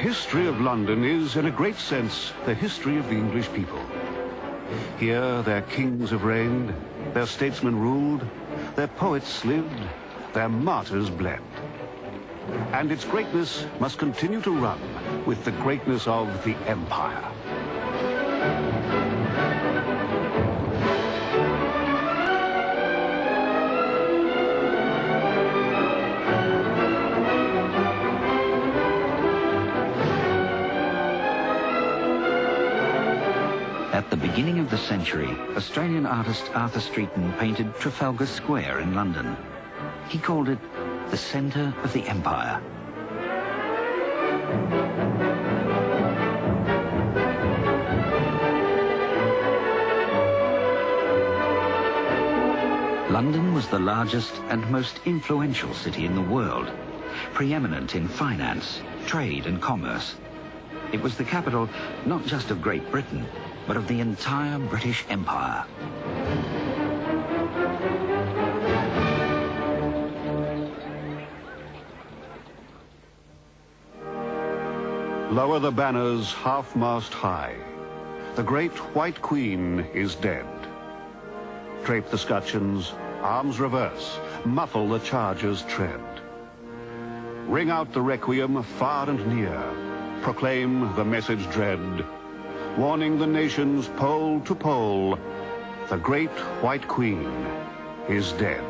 history of London is, in a great sense, the history of the English people. Here their kings have reigned, their statesmen ruled, their poets lived, their martyrs bled. And its greatness must continue to run with the greatness of the empire. At the beginning of the century, Australian artist Arthur Streeton painted Trafalgar Square in London. He called it the centre of the empire. London was the largest and most influential city in the world, preeminent in finance, trade and commerce. It was the capital not just of Great Britain, but of the entire British Empire. Lower the banners half-mast high. The great white queen is dead. Drape the scutcheons, arms reverse, muffle the charger's tread. Ring out the requiem far and near, proclaim the message dread, warning the nations pole to pole, the great white queen is dead.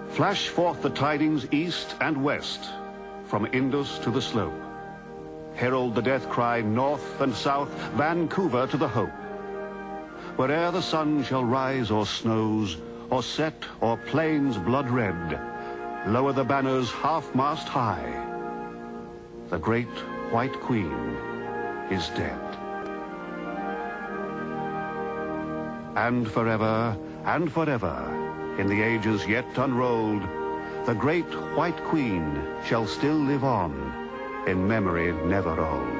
Flash forth the tidings east and west, from Indus to the slope. Herald the death cry north and south, Vancouver to the Hope. Where'er the sun shall rise or snows, or set o'er plains blood red, lower the banners half-mast high. The great white queen is dead. And forever, in the ages yet unrolled, the great white queen shall still live on, in memory never old.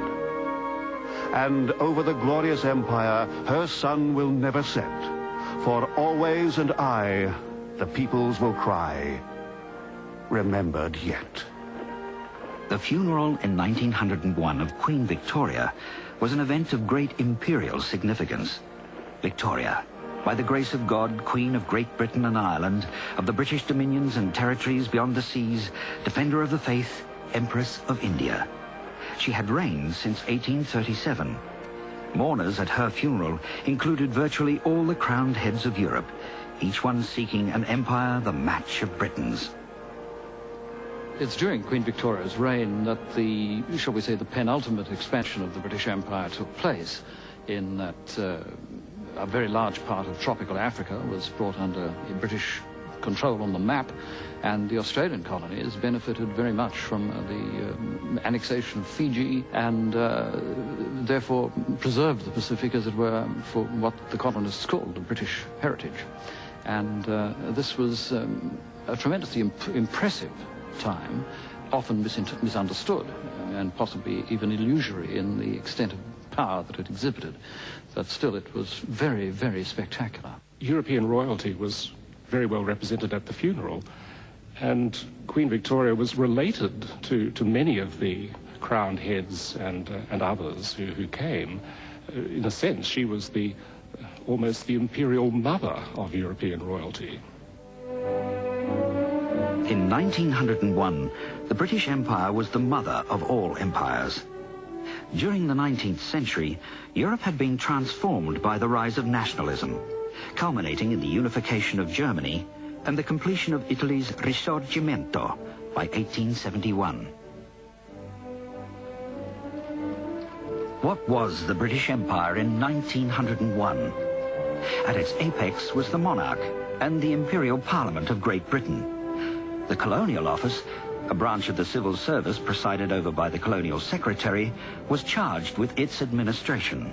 And over the glorious empire her sun will never set, for always and aye the peoples will cry, remembered yet. The funeral in 1901 of Queen Victoria was an event of great imperial significance. Victoria, by the grace of God, Queen of Great Britain and Ireland, of the British dominions and territories beyond the seas, Defender of the Faith, Empress of India. She had reigned since 1837. Mourners at her funeral included virtually all the crowned heads of Europe, each one seeking an empire the match of Britain's. It's during Queen Victoria's reign that the, shall we say, the penultimate expansion of the British Empire took place, in that a very large part of tropical Africa was brought under British control on the map, and the Australian colonies benefited very much from the annexation of Fiji, and therefore preserved the Pacific, as it were, for what the colonists called the British heritage. And this was a tremendously impressive time, often misunderstood, and possibly even illusory in the extent of power that it exhibited. But still, it was very, very spectacular. European royalty was very well represented at the funeral, and Queen Victoria was related to many of the crowned heads and others who came. In a sense, she was almost the imperial mother of European royalty. In 1901, the British Empire was the mother of all empires. During the 19th century, Europe had been transformed by the rise of nationalism, culminating in the unification of Germany and the completion of Italy's Risorgimento by 1871. What was the British Empire in 1901? At its apex was the monarch and the Imperial Parliament of Great Britain. The Colonial Office, a branch of the civil service presided over by the Colonial Secretary, was charged with its administration.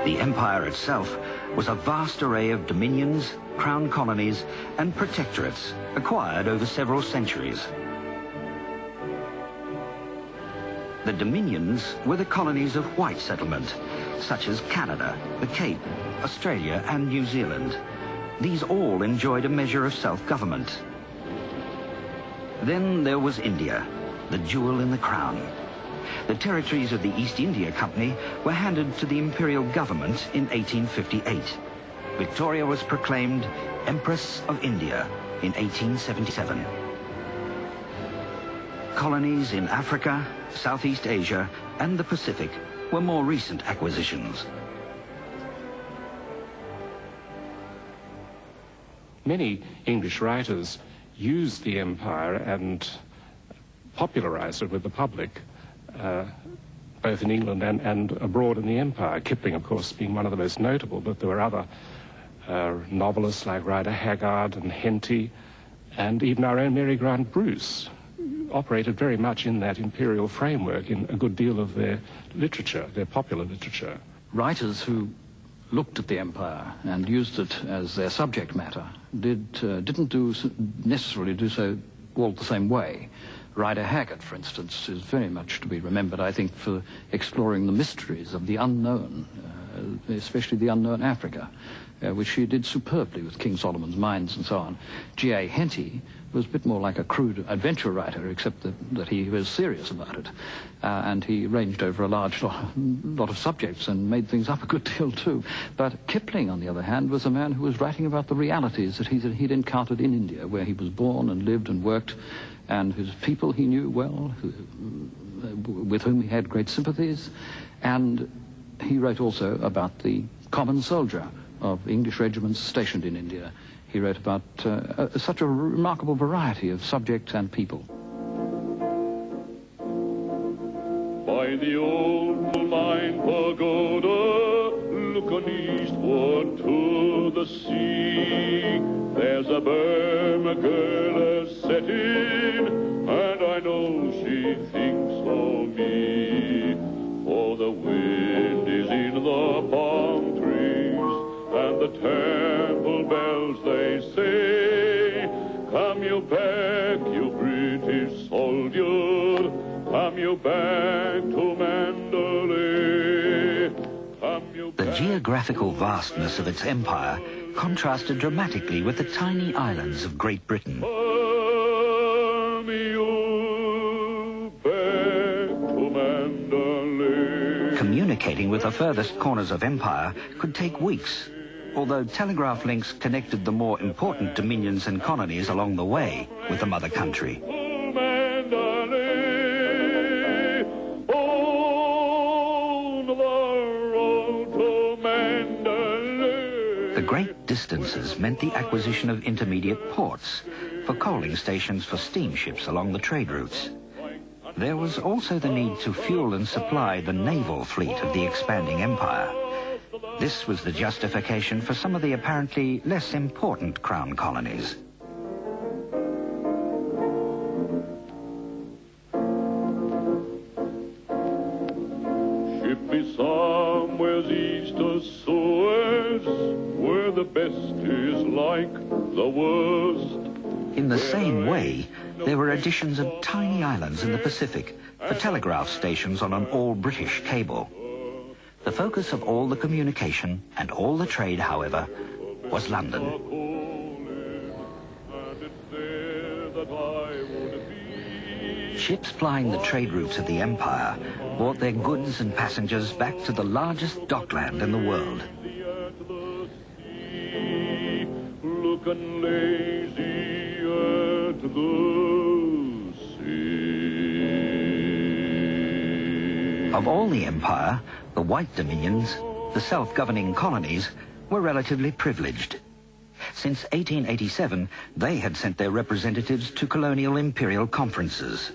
The empire itself was a vast array of dominions, crown colonies, and protectorates acquired over several centuries. The dominions were the colonies of white settlement, such as Canada, the Cape, Australia and New Zealand. These all enjoyed a measure of self-government. Then there was India, the jewel in the crown. The territories of the East India Company were handed to the imperial government in 1858. Victoria was proclaimed Empress of India in 1877. Colonies in Africa, Southeast Asia and the Pacific were more recent acquisitions. Many English writers used the empire and popularized it with the public, both in England and abroad in the empire. Kipling, of course, being one of the most notable, but there were other novelists like Rider Haggard and Henty, and even our own Mary Grant Bruce operated very much in that imperial framework in a good deal of their literature, their popular literature. Writers who looked at the empire and used it as their subject matter didn't necessarily do so all the same way. Rider Haggard, for instance, is very much to be remembered, I think, for exploring the mysteries of the unknown, especially the unknown Africa, which she did superbly with King Solomon's Mines and so on. G.A. Henty was a bit more like a crude adventure writer, except that he was serious about it. And he ranged over a large lot of subjects and made things up a good deal too. But Kipling, on the other hand, was a man who was writing about the realities that he'd encountered in India, where he was born and lived and worked, and whose people he knew well, with whom he had great sympathies. And he wrote also about the common soldier of English regiments stationed in India. He wrote about such a remarkable variety of subjects and people. By the old Mine Pagoda, look on eastward to the sea. There's a Burma girl a-setting, and I know she thinks of me. For the wind is in the palm trees, and the temple bells they say, come you back, you British soldier, come you back to Mandalay. Come you The back. geographical vastness of its empire contrasted dramatically with the tiny islands of Great Britain. Come you back to Mandalay. Communicating with the furthest corners of empire could take weeks, although telegraph links connected the more important dominions and colonies along the way with the mother country. Mandalay, on the road to Mandalay. The great distances meant the acquisition of intermediate ports for coaling stations for steamships along the trade routes. There was also the need to fuel and supply the naval fleet of the expanding empire. This was the justification for some of the apparently less important crown colonies. Ship me somewhere east of Suez, where the best is like the worst. In the same way, there were additions of tiny islands in the Pacific for telegraph stations on an all-British cable. The focus of all the communication and all the trade, however, was London. Ships plying the trade routes of the empire brought their goods and passengers back to the largest dockland in the world. Looking lazy at the sea. Of all the empire, the white dominions, the self-governing colonies, were relatively privileged. Since 1887, they had sent their representatives to colonial imperial conferences.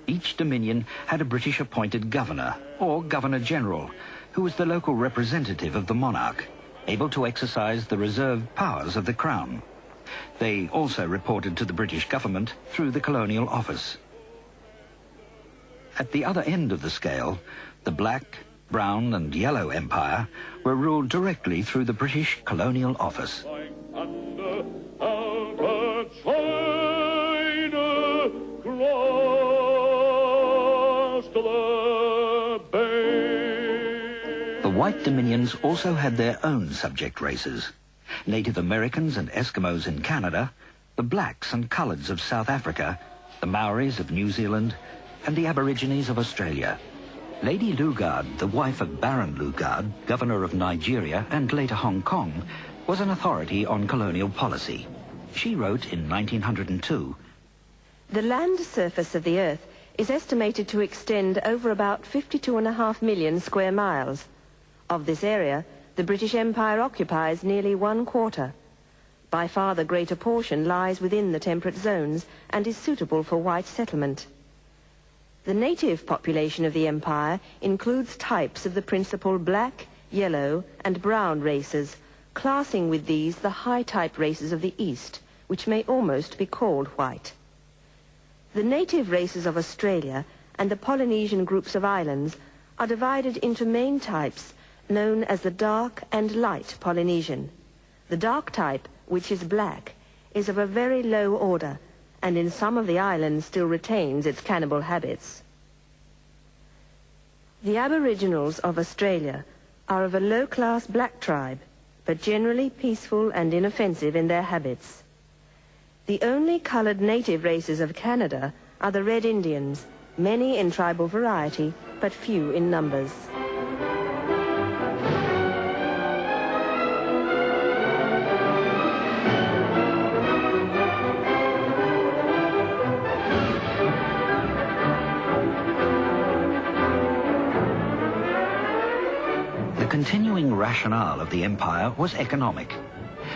Each dominion had a British-appointed governor, or governor-general, who was the local representative of the monarch, able to exercise the reserved powers of the crown. They also reported to the British government through the Colonial Office. At the other end of the scale, the Black, Brown and Yellow Empire were ruled directly through the British Colonial Office. Under Alta China, to the bay. The white dominions also had their own subject races. Native Americans and Eskimos in Canada, the blacks and coloureds of South Africa, the Maoris of New Zealand, and the Aborigines of Australia. Lady Lugard, the wife of Baron Lugard, governor of Nigeria and later Hong Kong, was an authority on colonial policy. She wrote in 1902, "The land surface of the Earth is estimated to extend over about 52.5 million square miles. Of this area, the British Empire occupies nearly 1/4. By far the greater portion lies within the temperate zones and is suitable for white settlement. The native population of the empire includes types of the principal black, yellow, and brown races, classing with these the high-type races of the East, which may almost be called white. The native races of Australia and the Polynesian groups of islands are divided into main types known as the dark and light Polynesian. The dark type, which is black, is of a very low order, and in some of the islands still retains its cannibal habits. The Aboriginals of Australia are of a low-class black tribe, but generally peaceful and inoffensive in their habits. The only coloured native races of Canada are the Red Indians, many in tribal variety, but few in numbers. The continuing rationale of the empire was economic.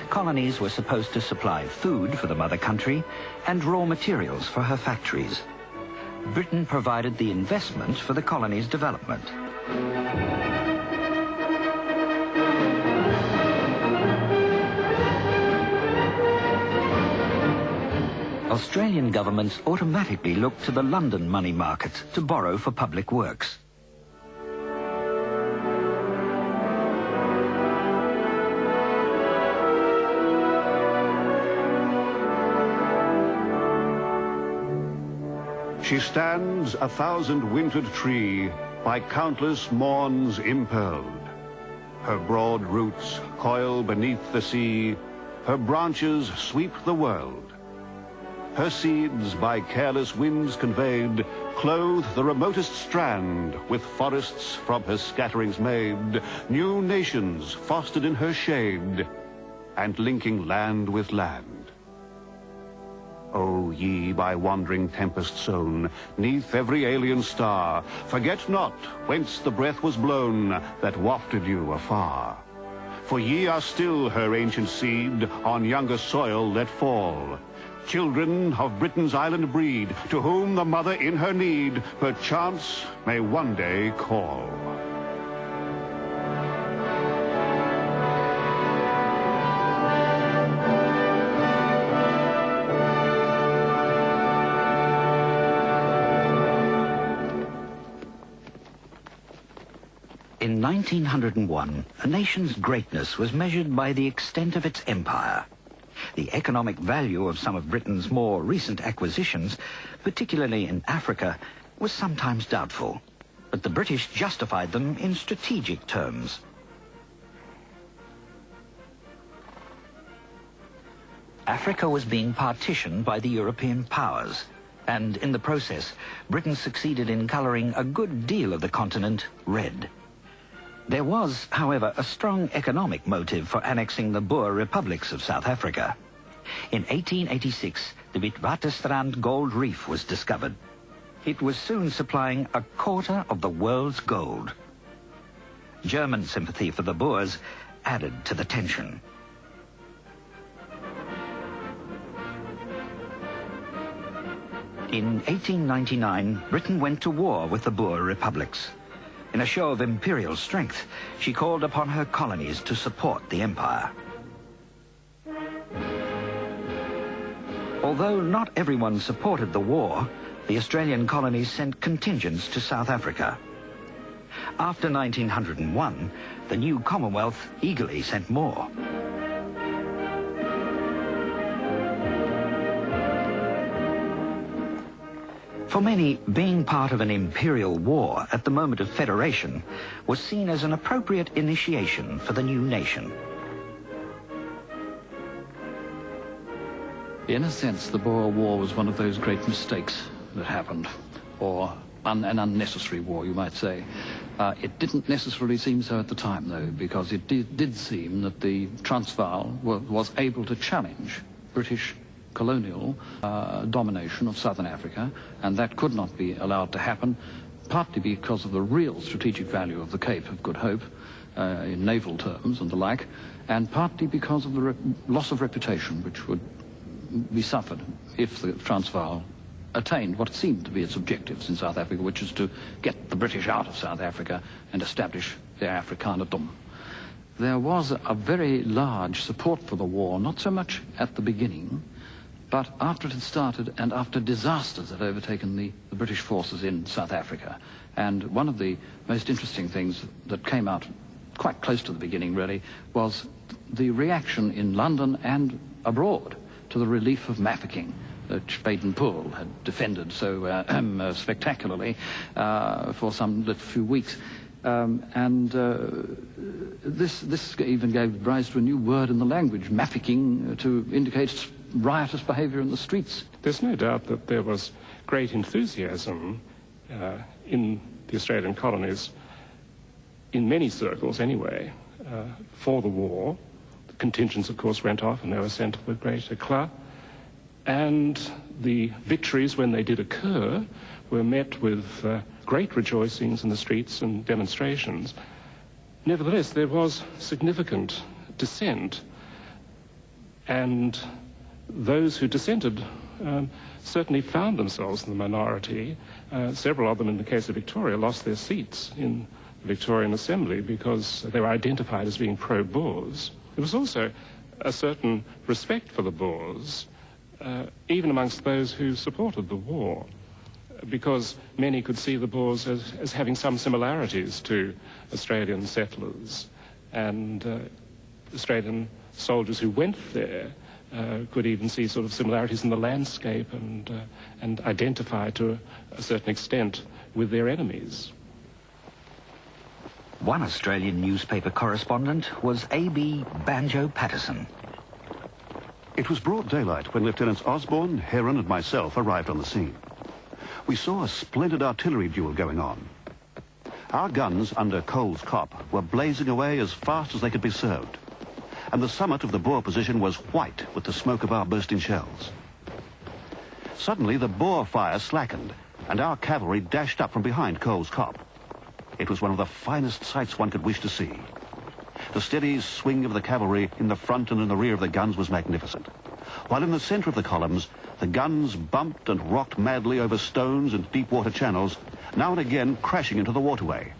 Colonies were supposed to supply food for the mother country and raw materials for her factories. Britain provided the investment for the colony's development. Australian governments automatically looked to the London money market to borrow for public works. She stands a thousand-wintered tree by countless morns impearled. Her broad roots coil beneath the sea, her branches sweep the world. Her seeds, by careless winds conveyed, clothe the remotest strand with forests from her scatterings made, new nations fostered in her shade, and linking land with land. O ye by wandering tempest sown, neath every alien star, forget not whence the breath was blown that wafted you afar. For ye are still her ancient seed, on younger soil let fall. Children of Britain's island breed, to whom the mother in her need, perchance may one day call. In 1901, a nation's greatness was measured by the extent of its empire. The economic value of some of Britain's more recent acquisitions, particularly in Africa, was sometimes doubtful, but the British justified them in strategic terms. Africa was being partitioned by the European powers, and in the process, Britain succeeded in colouring a good deal of the continent red. There was, however, a strong economic motive for annexing the Boer republics of South Africa. In 1886, the Witwatersrand gold reef was discovered. It was soon supplying 1/4 of the world's gold. German sympathy for the Boers added to the tension. In 1899, Britain went to war with the Boer republics. In a show of imperial strength, she called upon her colonies to support the empire. Although not everyone supported the war, the Australian colonies sent contingents to South Africa. After 1901, the new Commonwealth eagerly sent more. For many, being part of an imperial war at the moment of federation was seen as an appropriate initiation for the new nation. In a sense, the Boer War was one of those great mistakes that happened, or an unnecessary war, you might say. It didn't necessarily seem so at the time, though, because it did seem that the Transvaal was able to challenge British colonial domination of southern Africa, and that could not be allowed to happen, partly because of the real strategic value of the Cape of Good Hope in naval terms and the like, and partly because of the loss of reputation which would be suffered if the Transvaal attained what seemed to be its objectives in South Africa, which is to get the British out of South Africa and establish their Afrikanerdom. There was a very large support for the war, not so much at the beginning, but after it had started and after disasters had overtaken the British forces in South Africa. And one of the most interesting things that came out quite close to the beginning, really, was the reaction in London and abroad to the relief of Mafeking, which Baden-Powell had defended so spectacularly for some few weeks. This even gave rise to a new word in the language, Mafeking, to indicate riotous behavior in the streets. There's no doubt that there was great enthusiasm in the Australian colonies, in many circles anyway, for the war. The contingents, of course, went off and they were sent with great eclat. And the victories, when they did occur, were met with great rejoicings in the streets and demonstrations. Nevertheless, there was significant dissent, and those who dissented certainly found themselves in the minority. Several of them, in the case of Victoria, lost their seats in the Victorian Assembly because they were identified as being pro-Boers. There was also a certain respect for the Boers, even amongst those who supported the war, because many could see the Boers as having some similarities to Australian settlers, and Australian soldiers who went there could even see sort of similarities in the landscape and identify to a certain extent with their enemies. One Australian newspaper correspondent was A.B. Banjo Patterson. It was broad daylight when Lieutenants Osborne, Heron and myself arrived on the scene. We saw a splendid artillery duel going on. Our guns under Cole's Cop were blazing away as fast as they could be served, and the summit of the Boer position was white with the smoke of our bursting shells. Suddenly the Boer fire slackened and our cavalry dashed up from behind Cole's Cop. It was one of the finest sights one could wish to see. The steady swing of the cavalry in the front and in the rear of the guns was magnificent, while in the center of the columns, the guns bumped and rocked madly over stones and deep water channels, now and again crashing into the waterway.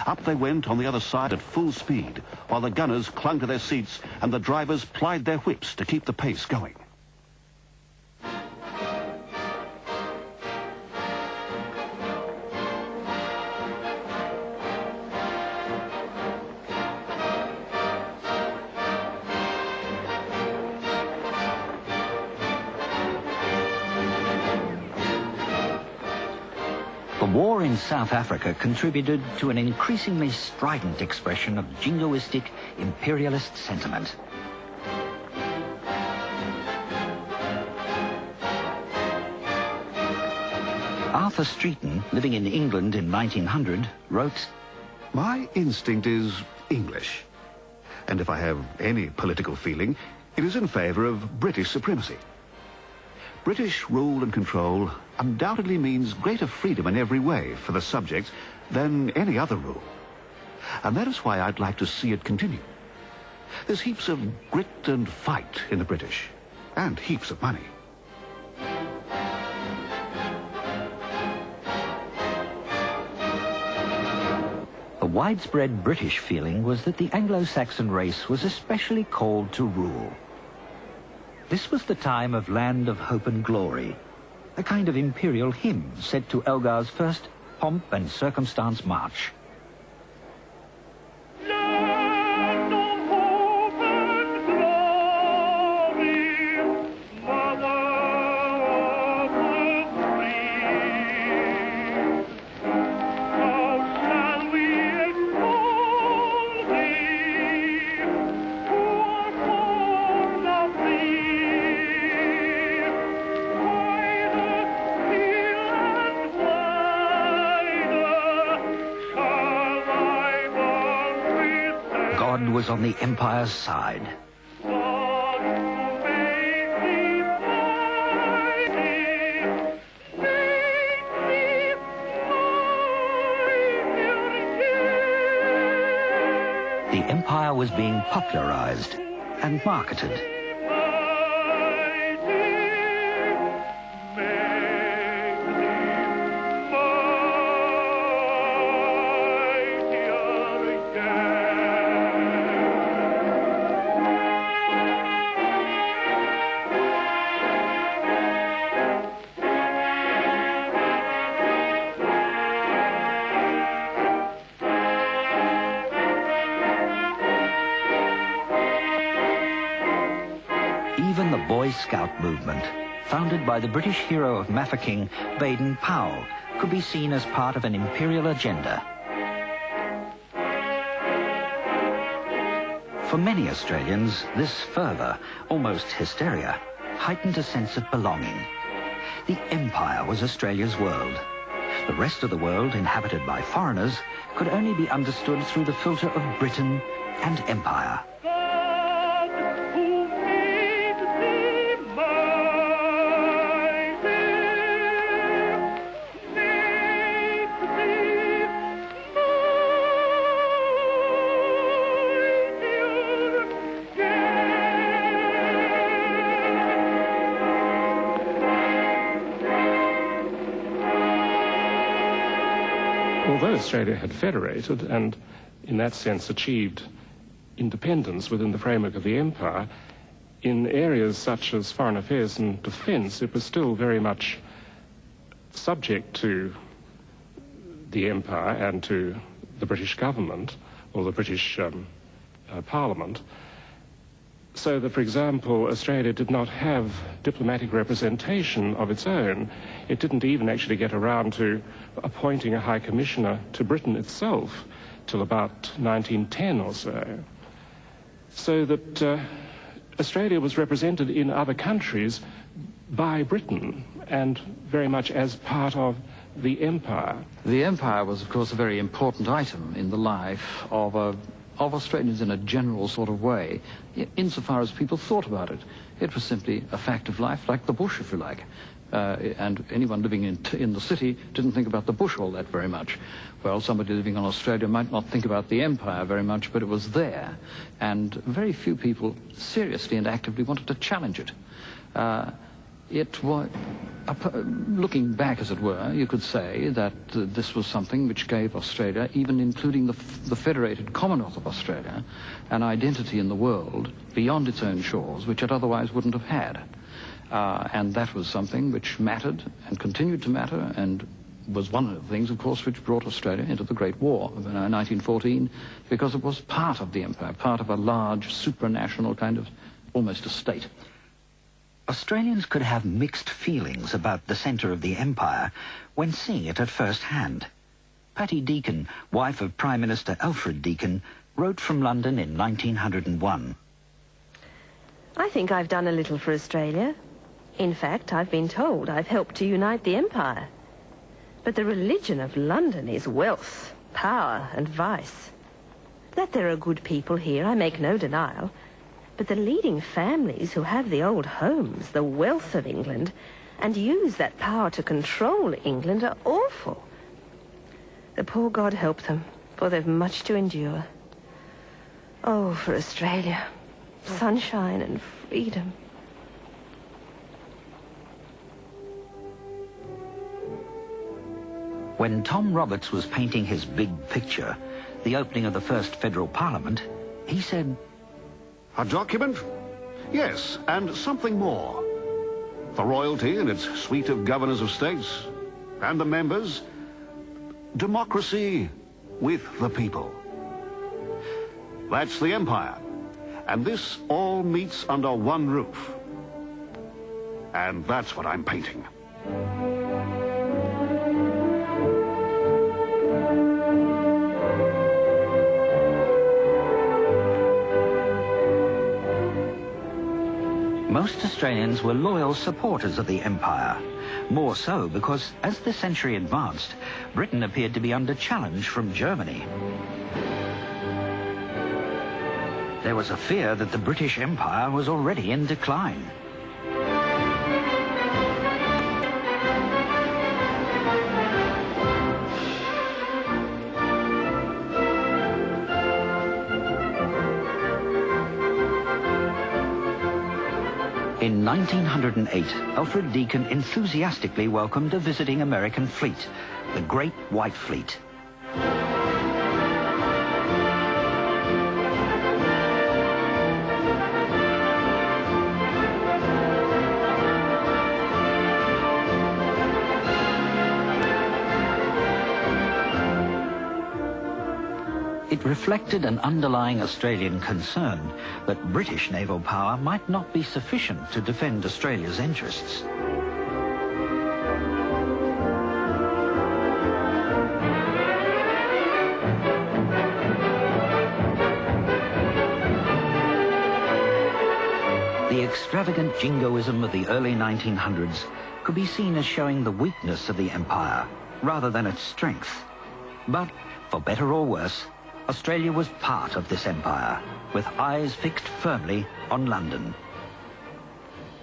Up they went on the other side at full speed, while the gunners clung to their seats and the drivers plied their whips to keep the pace going. The war in South Africa contributed to an increasingly strident expression of jingoistic imperialist sentiment. Arthur Streeton, living in England in 1900, wrote, My instinct is English, and if I have any political feeling, it is in favor of British supremacy. British rule and control undoubtedly means greater freedom in every way for the subjects than any other rule. And that is why I'd like to see it continue. There's heaps of grit and fight in the British, and heaps of money. The widespread British feeling was that the Anglo-Saxon race was especially called to rule. This was the time of Land of Hope and Glory, a kind of imperial hymn set to Elgar's first pomp and circumstance march. Land of hope and glory, mother of the free. God was on the Empire's side. The Empire was being popularized and marketed. Even the Boy Scout movement, founded by the British hero of Mafeking, Baden-Powell, could be seen as part of an imperial agenda. For many Australians, this fervour, almost hysteria, heightened a sense of belonging. The Empire was Australia's world. The rest of the world, inhabited by foreigners, could only be understood through the filter of Britain and Empire. Although Australia had federated and, in that sense, achieved independence within the framework of the Empire, in areas such as foreign affairs and defence, it was still very much subject to the Empire and to the British government, or the British Parliament, so that, for example, Australia did not have diplomatic representation of its own. It didn't even actually get around to appointing a High Commissioner to Britain itself till about 1910 or so. So that Australia was represented in other countries by Britain and very much as part of the Empire. The Empire was, of course, a very important item in the life of Australians in a general sort of way, insofar as people thought about it. It was simply a fact of life, like the bush, if you like. And anyone living in the city didn't think about the bush all that very much. Well, somebody living in Australia might not think about the Empire very much, but it was there. And very few people seriously and actively wanted to challenge it. It was, looking back, as it were, you could say that this was something which gave Australia, even including the federated Commonwealth of Australia, an identity in the world beyond its own shores, which it otherwise wouldn't have had. And that was something which mattered and continued to matter, and was one of the things, of course, which brought Australia into the Great War of 1914, because it was part of the Empire, part of a large supranational kind of, almost a state. Australians could have mixed feelings about the centre of the Empire when seeing it at first hand. Patty Deakin, wife of Prime Minister Alfred Deakin, wrote from London in 1901. I think I've done a little for Australia. In fact, I've been told I've helped to unite the Empire. But the religion of London is wealth, power, and vice. That there are good people here, I make no denial. But the leading families who have the old homes, the wealth of England, and use that power to control England are awful. The poor God help them, for they've much to endure. Oh, for Australia, sunshine and freedom. When Tom Roberts was painting his big picture, the opening of the first federal parliament, he said, "A document? Yes, and something more. The royalty and its suite of governors of states, and the members. Democracy with the people. That's the Empire. And this all meets under one roof. And that's what I'm painting." Most Australians were loyal supporters of the Empire, more so because as the century advanced, Britain appeared to be under challenge from Germany. There was a fear that the British Empire was already in decline. In 1908, Alfred Deakin enthusiastically welcomed a visiting American fleet, the Great White Fleet. It reflected an underlying Australian concern that British naval power might not be sufficient to defend Australia's interests. The extravagant jingoism of the early 1900s could be seen as showing the weakness of the empire rather than its strength. But, for better or worse, Australia was part of this empire, with eyes fixed firmly on London.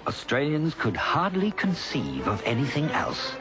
Australians could hardly conceive of anything else.